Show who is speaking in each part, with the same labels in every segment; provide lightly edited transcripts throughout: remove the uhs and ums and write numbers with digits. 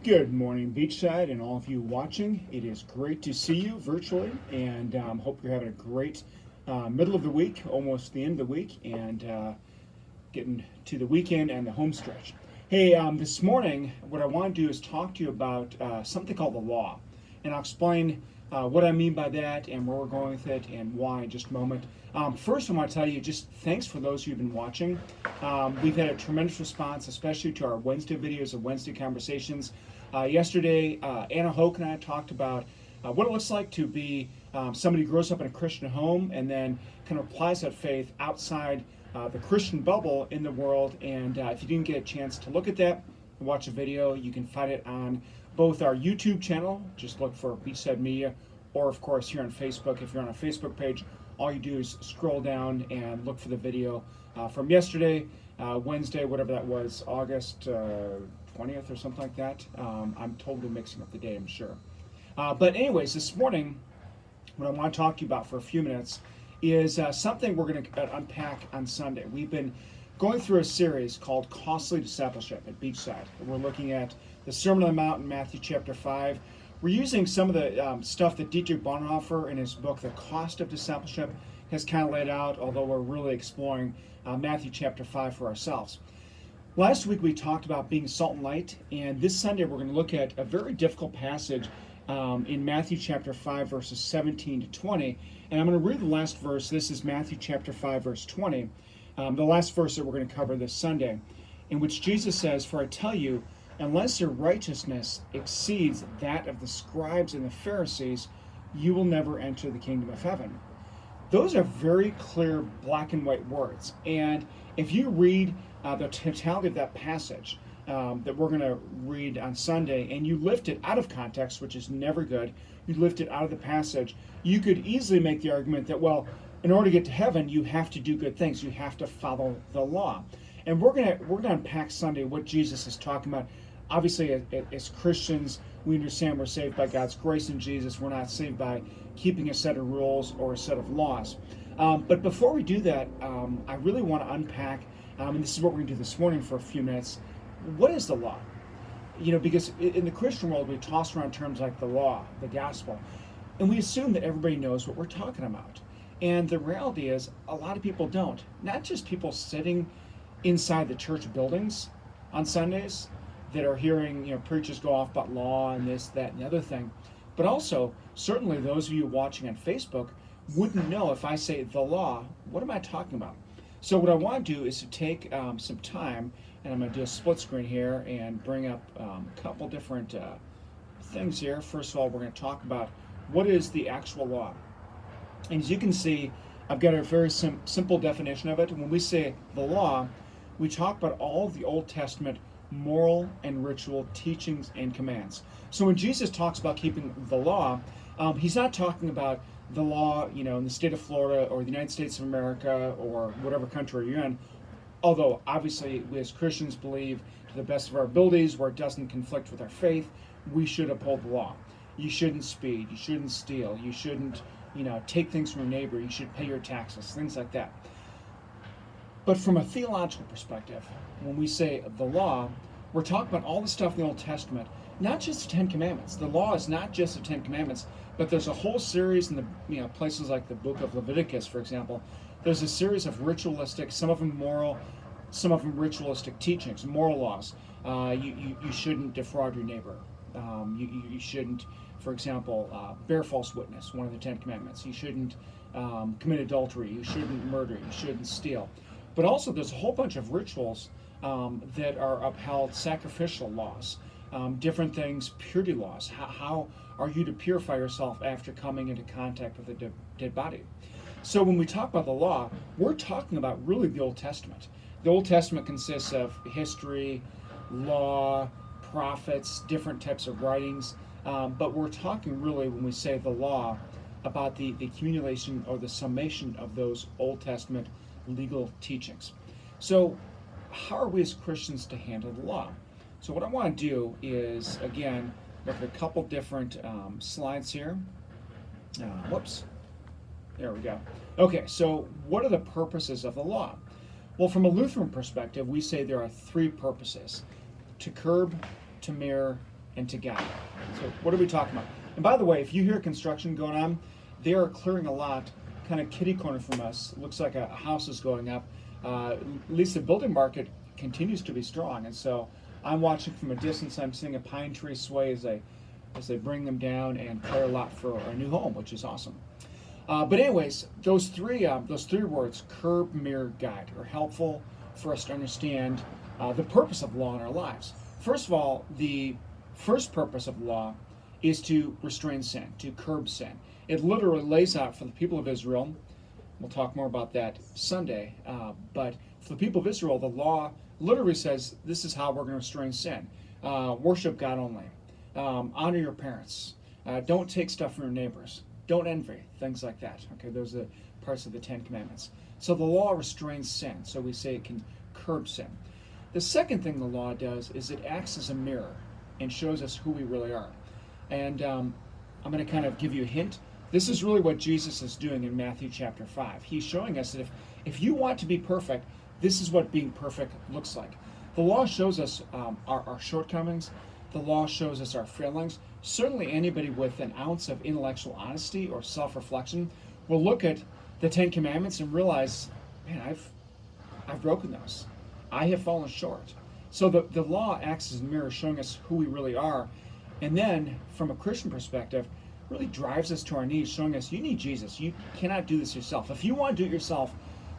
Speaker 1: Good morning, Beachside, and all of you watching. It is great to see you virtually, and hope you're having a great middle of the week, almost the end of the week, and getting to the weekend and the home stretch. Hey, this morning, what I want to do is talk to you about something called the law, and I'll explain what I mean by that and where we're going with it and why in just a moment. First, I want to tell you just thanks for those who've been watching. We've had a tremendous response, especially to our Wednesday videos and Wednesday conversations. Yesterday, Anna Hoke and I talked about what it looks like to be somebody who grows up in a Christian home and then kind of applies that faith outside the Christian bubble in the world. And if you didn't get a chance to look at that, watch a video, you can find it on both our YouTube channel, just look for Beachside Media, or of course here on Facebook. If you're on a Facebook page, all you do is scroll down and look for the video from yesterday, Wednesday, whatever that was, August 20th or something like that. I'm totally mixing up the day, I'm sure. But anyways, this morning, what I want to talk to you about for a few minutes is something we're going to unpack on Sunday. We've been going through a series called Costly Discipleship at Beachside. We're looking at the Sermon on the Mount in Matthew chapter 5. We're using some of the stuff that Dietrich Bonhoeffer in his book, The Cost of Discipleship, has kind of laid out, although we're really exploring Matthew chapter 5 for ourselves. Last week we talked about being salt and light, and this Sunday we're going to look at a very difficult passage in Matthew chapter 5, verses 17 to 20. And I'm going to read the last verse. This is Matthew chapter 5, verse 20, the last verse that we're going to cover this Sunday, in which Jesus says, "For I tell you, unless your righteousness exceeds that of the scribes and the Pharisees, you will never enter the kingdom of heaven." Those are very clear black and white words. And if you read the totality of that passage that we're going to read on Sunday, and you lift it out of context, which is never good, you lift it out of the passage, you could easily make the argument that, well, in order to get to heaven, you have to do good things. You have to follow the law. And we're gonna unpack Sunday what Jesus is talking about. Obviously, as Christians, we understand we're saved by God's grace in Jesus. We're not saved by keeping a set of rules or a set of laws. But before we do that, I really want to unpack, and this is what we're going to do this morning for a few minutes. What is the law? Because in the Christian world, we toss around terms like the law, the gospel, and we assume that everybody knows what we're talking about. And the reality is, a lot of people don't. Not just people sitting inside the church buildings on Sundays that are hearing preachers go off about law and this, that, and the other thing, but also certainly those of you watching on Facebook wouldn't know if I say the law, what am I talking about? So what I want to do is to take some time, and I'm going to do a split screen here and bring up a couple different things here. First of all, we're going to talk about what is the actual law. And as you can see, I've got a very simple definition of it. When we say the law, we talk about all of the Old Testament moral and ritual teachings and commands. So when Jesus talks about keeping the law, he's not talking about the law, in the state of Florida or the United States of America or whatever country you're in. Although obviously we as Christians believe to the best of our abilities, where it doesn't conflict with our faith, we should uphold the law. You shouldn't speed, you shouldn't steal, you shouldn't take things from your neighbor, you should pay your taxes, things like that. But from a theological perspective, when we say the law, we're talking about all the stuff in the Old Testament, not just the Ten Commandments. The law is not just the Ten Commandments, but there's a whole series in the places like the book of Leviticus, for example. There's a series of ritualistic, some of them moral, some of them ritualistic teachings, moral laws. You shouldn't defraud your neighbor. You shouldn't, for example, bear false witness, one of the Ten Commandments. You shouldn't commit adultery. You shouldn't murder. You shouldn't steal. But also there's a whole bunch of rituals that are upheld, sacrificial laws, different things, purity laws. How are you to purify yourself after coming into contact with a dead body? So when we talk about the law, we're talking about really the Old Testament. The Old Testament consists of history, law, prophets, different types of writings, but we're talking really, when we say the law, about the accumulation or the summation of those Old Testament legal teachings. So how are we as Christians to handle the law? So what I want to do is, again, look at a couple different slides here. Whoops. There we go. Okay, so what are the purposes of the law? Well, from a Lutheran perspective, we say there are three purposes: to curb, to mirror, and to God. So what are we talking about? And by the way, if you hear construction going on, they are clearing a lot, kind of kitty corner from us. It looks like a house is going up. At least the building market continues to be strong, and so I'm watching from a distance. I'm seeing a pine tree sway as they bring them down and clear a lot for our new home, which is awesome. But anyways, those three words, curb, mirror, guide, are helpful for us to understand the purpose of law in our lives. First of all, the first purpose of law is to restrain sin, to curb sin. It literally lays out for the people of Israel. We'll talk more about that Sunday. But for the people of Israel, the law literally says this is how we're going to restrain sin. Worship God only. Honor your parents. Don't take stuff from your neighbors. Don't envy. Things like that. Okay, those are parts of the Ten Commandments. So the law restrains sin. So we say it can curb sin. The second thing the law does is it acts as a mirror and shows us who we really are. And I'm going to kind of give you a hint. This is really what Jesus is doing in Matthew chapter 5. He's showing us that if you want to be perfect, this is what being perfect looks like. The law shows us our shortcomings. The law shows us our failings. Certainly anybody with an ounce of intellectual honesty or self-reflection will look at the Ten Commandments and realize, man, I've broken those. I have fallen short. So the law acts as a mirror showing us who we really are. And then, from a Christian perspective, really drives us to our knees, showing us you need Jesus. You cannot do this yourself. If you want to do it yourself,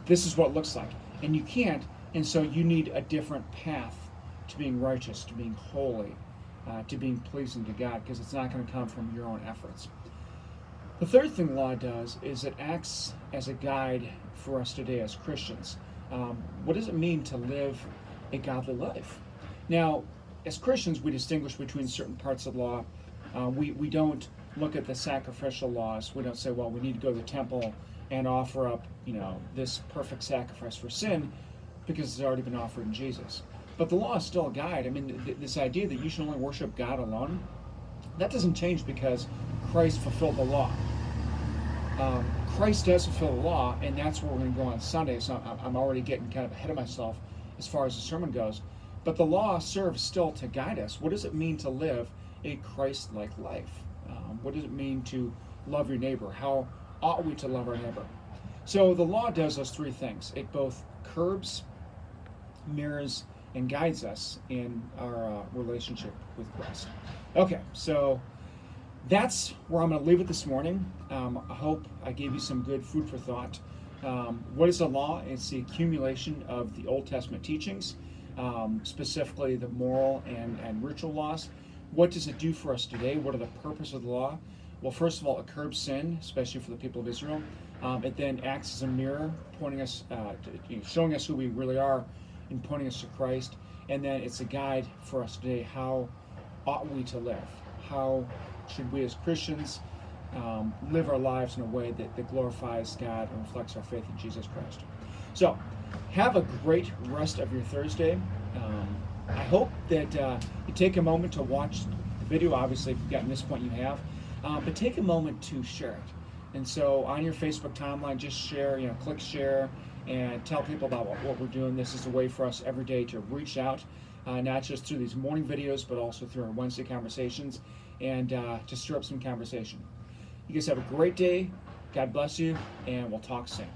Speaker 1: this is what it looks like. And you can't, and so you need a different path to being righteous, to being holy, to being pleasing to God, because it's not going to come from your own efforts. The third thing the law does is it acts as a guide for us today as Christians. What does it mean to live a godly life? Now, as Christians, we distinguish between certain parts of the law. We don't look at the sacrificial laws. We don't say, well, we need to go to the temple and offer up, this perfect sacrifice for sin because it's already been offered in Jesus. But the law is still a guide. I mean, this idea that you should only worship God alone, that doesn't change because Christ fulfilled the law. Christ does fulfill the law, and that's where we're going to go on Sunday. So I'm already getting kind of ahead of myself as far as the sermon goes. But the law serves still to guide us. What does it mean to live a Christ-like life? What does it mean to love your neighbor? How ought we to love our neighbor? So the law does those three things. It both curbs, mirrors, and guides us in our relationship with Christ. Okay, so that's where I'm going to leave it this morning. I hope I gave you some good food for thought. What is the law? It's the accumulation of the Old Testament teachings, specifically the moral and ritual laws. What does it do for us today? What are the purposes of the law? Well, first of all, it curbs sin, especially for the people of Israel. It then acts as a mirror, pointing us, showing us who we really are, and pointing us to Christ. And then it's a guide for us today. How ought we to live? How should we as Christians live our lives in a way that glorifies God and reflects our faith in Jesus Christ? So, have a great rest of your Thursday. I hope that you take a moment to watch the video. Obviously, if you've gotten this point, you have. But take a moment to share it. And so on your Facebook timeline, just share, click share and tell people about what we're doing. This is a way for us every day to reach out, not just through these morning videos, but also through our Wednesday conversations and to stir up some conversation. You guys have a great day. God bless you, and we'll talk soon.